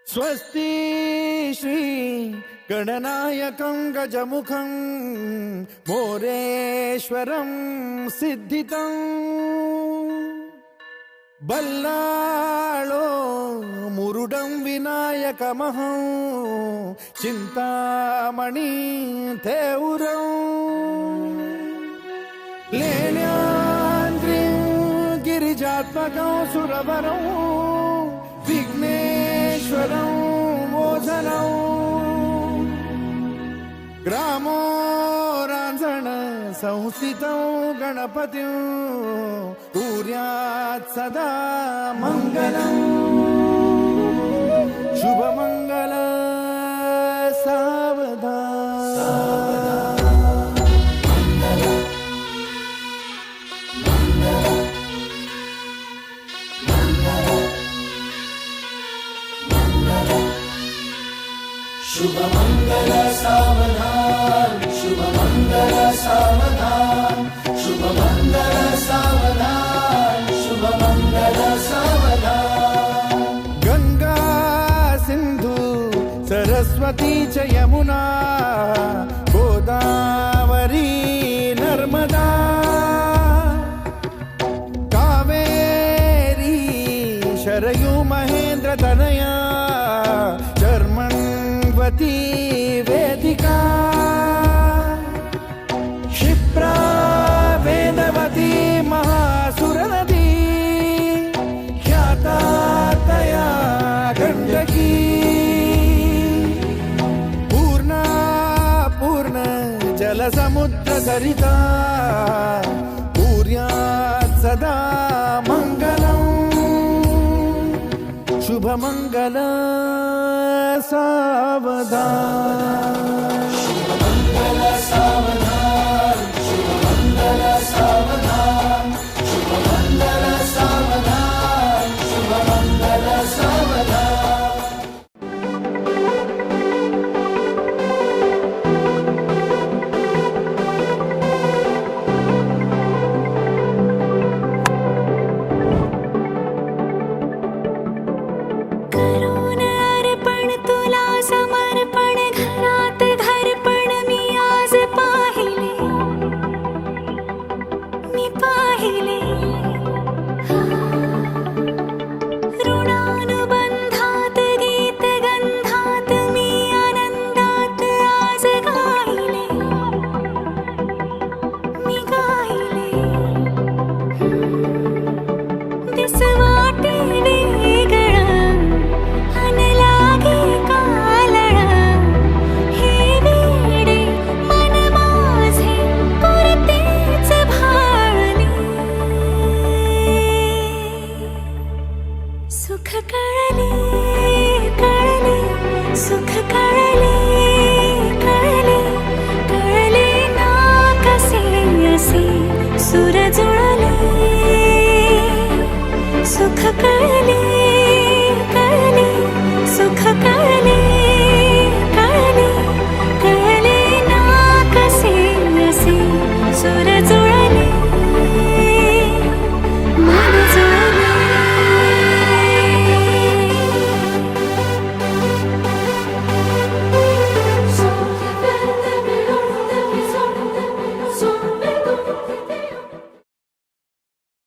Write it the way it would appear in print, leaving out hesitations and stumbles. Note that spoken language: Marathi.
स्वस्ति श्री गणनायकं गजमुखं मोरेश्वरं सिद्धितं बल्लाळो मुरुडं विनायकमहं चिंतामणि थेउरं लेण्याद्रिं गिरिजात्मकं सुरवरं विघ्नेश्वरं मोचनं ग्रामो रांझण संस्थितं गणपतिं कुर्यात् सदा मंगलं शुभमंगल सावधान। शुभ मंगल सावधान, शुभ मंगल सावधान, शुभ मंगल सावधान, शुभ मंगल सावधान। गंगा सिंधु सरस्वती च यमुना गोदावरी नर्मदा कावेरी शरयू महेंद्र तनया चर्मण्वती वेदिका क्षिप्रा वेदवती महासुरनदी ख्याता तया गण्डकी पूर्णा पूर्ण जलसमुद्र सरिता कुर्यात् सदा मंगलम् शुभमंगल सावधान। शुभ मंगल सावधान, शुभ मंगल सावधान, शुभ मंगल सावधान, शुभ मंगल सावधान। सुख कळले कळले सुख कळले कळले कळले ना कसे असे सुर जुळले सुख कळले कळले सुख कळले